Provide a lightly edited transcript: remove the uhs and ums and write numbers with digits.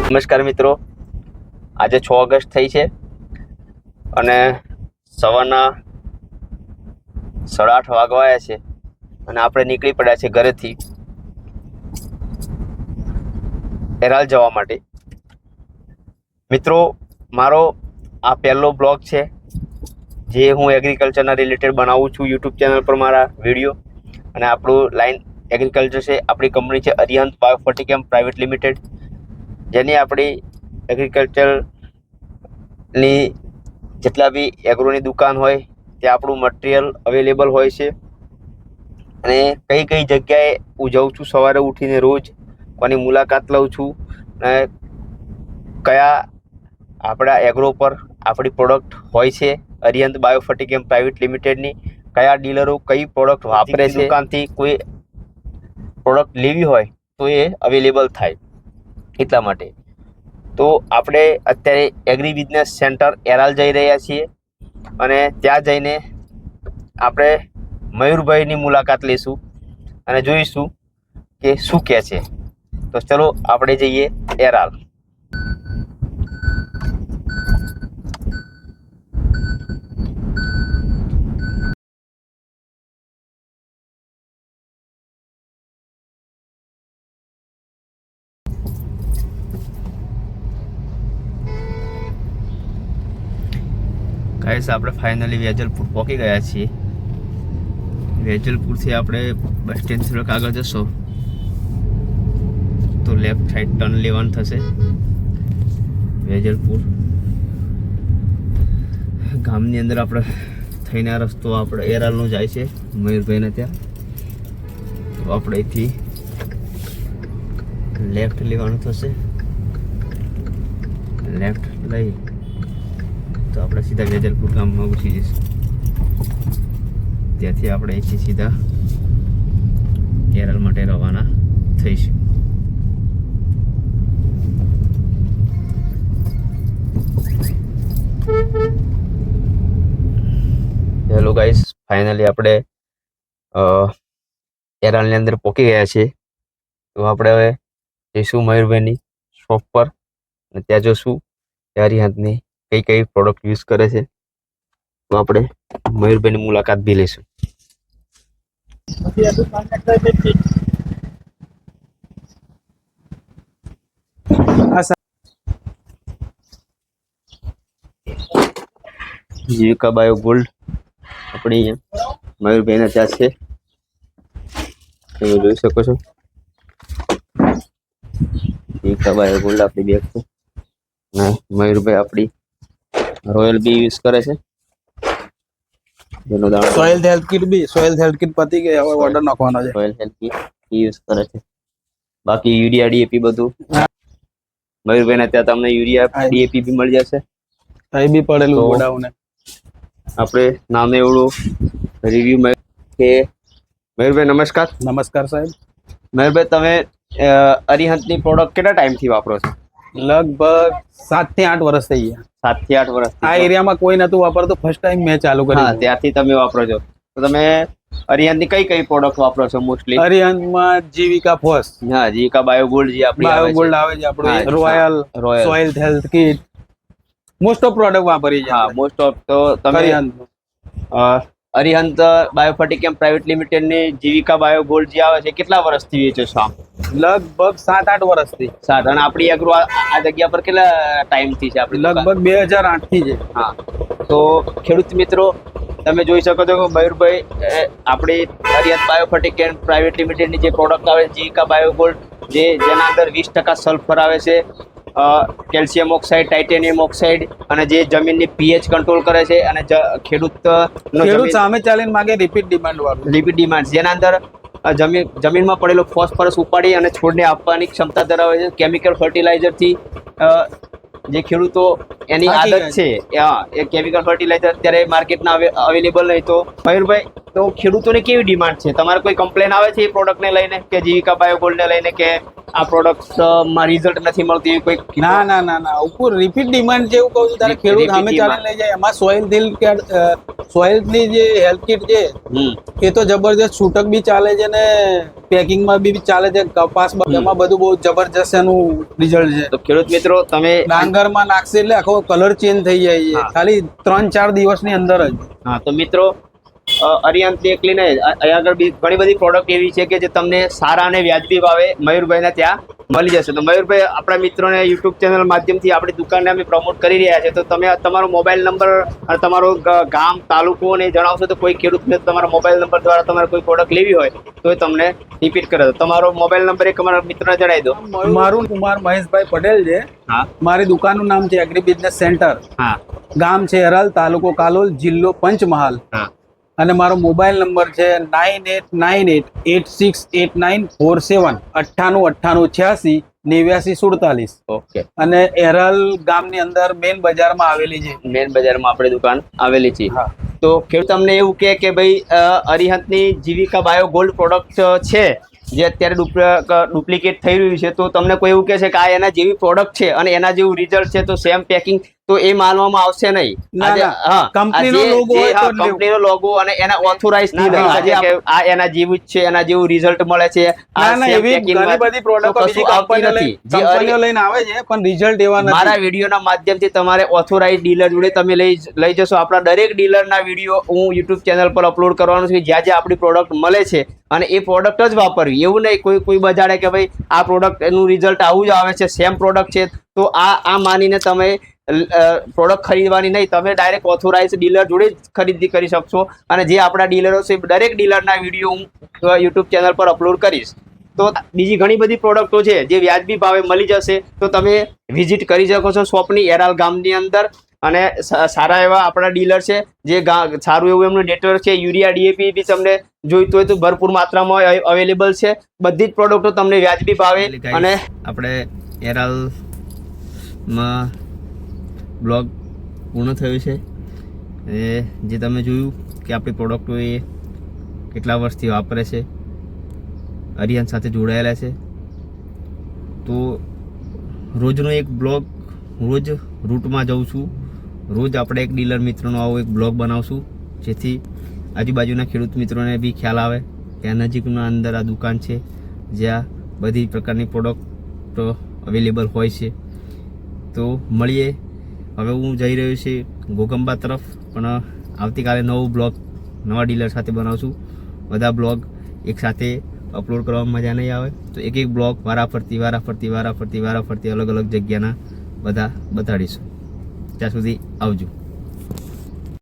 નમસ્કાર મિત્રો, આજે 6 ઓગસ્ટ થઈ છે અને સવારના 8:30 વાગ્યા છે અને આપણે નીકળી પડ્યા છે ઘરેથી એરાલ જવા માટે. મિત્રો, મારો આ પહેલો બ્લોગ છે જે હું એગ્રીકલ્ચરના રિલેટેડ બનાવું છું યુટ્યુબ ચેનલ પર મારા વિડીયો. અને આપણું લાઈન એગ્રીકલ્ચર છે. આપણી કંપની છે અરિહંત બાયોફર્ટિકેમ પ્રાઇવેટ લિમિટેડ, જેની આપણી એગ્રીકલ્ચરની જેટલા બી એગ્રોની દુકાન હોય ત્યાં આપણું મટીરિયલ અવેલેબલ હોય છે. અને કઈ કઈ જગ્યાએ હું જાઉં છું સવારે ઉઠીને રોજ, કોની મુલાકાત લઉં છું અને કયા આપણા એગ્રો પર આપણી પ્રોડક્ટ હોય છે અરિહંત બાયોફર્ટિકેમ પ્રાઇવેટ લિમિટેડની, કયા ડીલરો કઈ પ્રોડક્ટ વાપરે છે, દુકાનથી કોઈ પ્રોડક્ટ લેવી હોય તો એ અવેલેબલ થાય એટલા માટે. તો આપણે અત્યારે એગ્રી બિઝનેસ સેન્ટર એરાલ જઈ રહ્યા છીએ અને ત્યાં જઈને આપણે મયુરભાઈની મુલાકાત લઈશું અને જોઈશું કે શું કહે છે. તો ચલો આપણે જઈએ એરાલ. ગાઈસ, આપણે ફાઇનલી વેજલપુર પહોંચી ગયા છીએ. વેજલપુરથી આપણે બસ સ્ટેન્ડ થોડોક આગળ જશો તો લેફ્ટ સાઈડ ટર્ન લેવાનું થશે. વેજલપુર ગામની અંદર આપણે થઈને આ રસ્તો આપણે એરાલનો જાય છે મયુરભાઈને ત્યાં. તો આપણે અહીંથી લેફ્ટ લેવાનું થશે. લેફ્ટ લઈ તો આપણે સીધા વેજલપુર ગામમાં ઘૂસી જઈશું. ત્યાંથી આપણે અહીંથી સીધા એરાલ માટે રવાના થઈશું. હેલો ગાઈસ, ફાઇનલી આપણે એરાલની અંદર પહોંચી ગયા છીએ. તો આપણે હવે જઈશું મયુરભાઈની શોપ પર અને ત્યાં જોશું કે અરિહંતની કઈ કઈ પ્રોડક્ટ યુઝ કરે છે. તો આપણે મયુરભાઈની મુલાકાત બી લઈશું. જીવિકા બાયો ગોલ્ડ આપણી મયુરભાઈના ત્યાં છે, તમે જોઈ શકો છો. જીવિકા બાયો ગોલ્ડ આપણી બેગ છે અને મયુરભાઈ આપણી રોયલ બી યુઝ કરે છે. સોઇલ હેલ્થ કિટ પતી ગઈ, હવે ઓર્ડર નાખવાનો છે. સોઇલ હેલ્થ કિટ યુઝ કરે છે. બાકી યુરિયા ડીએપી બધું મયુરભાઈ ત્યાં તમને યુરિયા ડીએપી બી મળી જશે. અહીં બી પડેલું ગોડાઉન. આપણે નામે એવડું રિવ્યુ કે મયુરભાઈ નમસ્કાર. નમસ્કાર સાહેબ. મયુરભાઈ, તમે અરિહંતની પ્રોડક્ટ કેટલા ટાઈમથી વાપરો છો? લગભગ 7 થી 8 વર્ષ થઈ ગયા. 7 થી 8 વર્ષ. આ એરિયામાં કોઈ નતું વાપરતું, ફર્સ્ટ ટાઈમ મેં ચાલુ કર્યું. ત્યારથી તમે વાપરો છો. તો તમે અરિહંતની કઈ કઈ પ્રોડક્ટ વાપરો છો મોસ્ટલી? અરિહંતમાં જીવિકા ફોસ, હા, જીવિકા બાયો ગોલ્ડ જે આપણી બાયો ગોલ્ડ આવે છે, આપણું royal soil health kit, most of product વાપરી છે. હા, મોસ્ટ ઓફ. તો તમે અરિહંત બાયોફર્ટિકેમ પ્રાઇવેટ લિમિટેડની જીવિકા બાયો ગોલ્ડ જે આવે છે કેટલા વર્ષથી વેચો છો? લગભગ 7-8 વર્ષથી. 7. અને આપણી એગ્રો આ જગ્યા પર કેટલા ટાઈમથી છે? આપણી લગભગ 2008 થી છે. હા, તો ખેડૂત મિત્રો તમે જોઈ શકો છો કે મયુરભાઈ આપણી અરિહંત બાયોફર્ટિકેમ પ્રાઇવેટ લિમિટેડની જે પ્રોડક્ટ આવે છે જીવિકા બાયો ગોલ્ડ, જેના અંદર 20% સલ્ફર આવે છે, કેલ્શિયમ ઓક્સાઇડ, ટાઇટેનિયમ ઓક્સાઇડ, અને જે જમીનની પીએચ કંટ્રોલ કરે છે. અને ખેડૂત સામે ચાલીને માગે રિપીટ ડિમાન્ડ, જેના અંદર જમીનમાં પડેલો ફોસ્ફરસ ઉપાડી અને છોડને આપવાની ક્ષમતા ધરાવે છે. કેમિકલ ફર્ટિલાઇઝરથી જે ખેડૂતો એની આદત છે, એ કેમિકલ ફર્ટિલાઇઝર અત્યારે માર્કેટના અવેલેબલ નહીં. તો મયુરભાઈ, તો ખેડૂતોને કેવી ડિમાન્ડ છે? તમારે કોઈ કમ્પ્લેન આવે છે એ પ્રોડક્ટને લઈને કે જીવિકા બાયોગોલ્ડને લઈને કે આ પ્રોડક્ટમાં રિઝલ્ટ નથી મળતું એવી કોઈ? ના ના ના ના ઉપર રિપીટ ડિમાન્ડ જેવું કહું છું તારે ખેડૂત Repeat સામે demand. ચાલીને લઈ જાય. એમાં સોઇલ ની જે હેલ્થ કિટ છે હમ. એ તો જબરજસ્ત છૂટક બી ચાલે છે ને પેકિંગમાં બી ચાલે છે. કપાસ એમાં બધું બહુ જબરજસ્ત એનું રિઝલ્ટ છે. તો ખેડૂત મિત્રો તમે ડાંગરમાં નાખશે એટલે આખો કલર ચેન્જ થઈ જાય છે હા. ખાલી 3-4 દિવસની અંદર જ. હા તો મિત્રો અરિયંતની એકલી નહીં, અહીંયા આગળ બી ઘણી બધી પ્રોડક્ટ એવી છે કે જે તમને સારા અને વ્યાજબી ભાવે મયુરભાઈના ત્યાં મળી જશે. તો મયુરભાઈ, આપણા મિત્રોને યુટ્યુબ ચેનલ માધ્યમથી આપણી દુકાનને અમે પ્રમોટ કરી રહ્યા છે, તો તમે તમારો મોબાઈલ નંબર અને તમારો ગામ તાલુકો ને જણાવશો તો કોઈ ખેડૂતને તમારા મોબાઈલ નંબર દ્વારા તમારે કોઈ પ્રોડક્ટ લેવી હોય તો એ તમને રિપીટ કરે. તો તમારો મોબાઈલ નંબર એક અમારા મિત્રને જણાવી દો. મારું કુમાર મહેશભાઈ પટેલ છે. હા મારી દુકાનનું નામ છે એગ્રી બિઝનેસ સેન્ટર. હા ગામ છે હેરાલ, તાલુકો કાલોલ, જિલ્લો પંચમહાલ. હા અને મારો મોબાઈલ નંબર છે 9898868947 989886 ઓકે. અને એરલ ગામની અંદર મેન બજારમાં આવેલી છે. મેન બજારમાં આપણી દુકાન આવેલી છે. હા. તો ખેડૂત તમને એવું કે ભાઈ અરિહંતની જીવિકા બાયો ગોલ્ડ પ્રોડક્ટ છે જે અત્યારે ડુપ્લિકેટ થઈ રહ્યું છે, તો તમને કોઈ એવું કહે છે કે આ એના જેવી પ્રોડક્ટ છે અને એના જેવું રિઝલ્ટ છે તો સેમ પેકિંગ, તો એ માનવામાં આવશે નહીં. ના, આજે- ના. હા, કંપનીનો આજે logo જે- હોય તો હા, જ લેવું. કંપનીનો લોગો અને એના ઓથોરાઇઝ ના, ના, આજે કે આ એના જેવું જ છે, એના જેવું રિઝલ્ટ મળે છે. આ ના ના same એવી packing માં ઘણી બધી પ્રોડક્ટ તો બીજી કશું આવતી નથી. જે કંપનીઓ લઈને આવે છે પણ રિઝલ્ટ એવા નથી. મારા વિડીયોના માધ્યમથી તમારે ઓથોરાઇઝ ડીલર જોડે તમે લઈ જશો. આપણા દરેક ડીલરના વિડીયો હું યુટ્યુબ ચેનલ પર અપલોડ કરવાનું છું, જ્યાં જ્યાં આપણી પ્રોડક્ટ મળે છે અને એ પ્રોડક્ટ જ વાપરવી. એવું નહીં કોઈ બજાડે કે ભાઈ આ પ્રોડક્ટ એનું રિઝલ્ટ આવું જ આવે છે, સેમ પ્રોડક્ટ છે, તો આ માનીને તમે પ્રોડક્ટ ખરીદવાની નહીં. તમે ડાયરેક્ટ ઓથોરાઇઝ ડીલર જોડે જ ખરીદી કરી શકશો. અને જે આપણા ડીલરો છે દરેક ડીલરના વિડીયો હું યુટ્યુબ ચેનલ પર અપલોડ કરીશ. તો બીજી ઘણી બધી પ્રોડક્ટો છે જે વ્યાજબી ભાવે મળી જશે, તો તમે વિઝિટ કરી શકો છો શોપની એરાલ ગામની અંદર. અને સારા એવા આપણા ડીલર છે જે સારું એવું એમનું નેટવર્ક છે. યુરિયા ડીએપી બી તમને જોઈતું હોય તો ભરપૂર માત્રામાં અવેલેબલ છે. બધી જ પ્રોડક્ટો તમને વ્યાજબી ભાવે. અને આપણે એરાલમાં બ્લોગ પૂર્ણ થયું છે. જે તમે જોયું કે આપણી પ્રોડક્ટો એ કેટલા વર્ષથી વાપરે છે, અરિહંત સાથે જોડાયેલા છે. તો રોજનો એક બ્લોગ, રોજ રૂટમાં જાઉં છું, રોજ આપણે એક ડીલર મિત્રનો આવો એક બ્લોગ બનાવશું, જેથી આજુબાજુના ખેડૂત મિત્રોને બી ખ્યાલ આવે કે આ નજીકના અંદર આ દુકાન છે જ્યાં બધી પ્રકારની પ્રોડક્ટ અવેલેબલ હોય છે. તો મળીએ. હવે હું જઈ રહ્યો છું ઘોગંબા તરફ, પણ આવતીકાલે નવો બ્લોગ નવા ડીલર સાથે બનાવશું. બધા બ્લોગ એક સાથે અપલોડ કરવામાં મજા નહીં આવે, તો એક એક બ્લોગ વારાફરતી અલગ અલગ જગ્યાના બધા બતાડીશું. ત્યાં સુધી આવજો.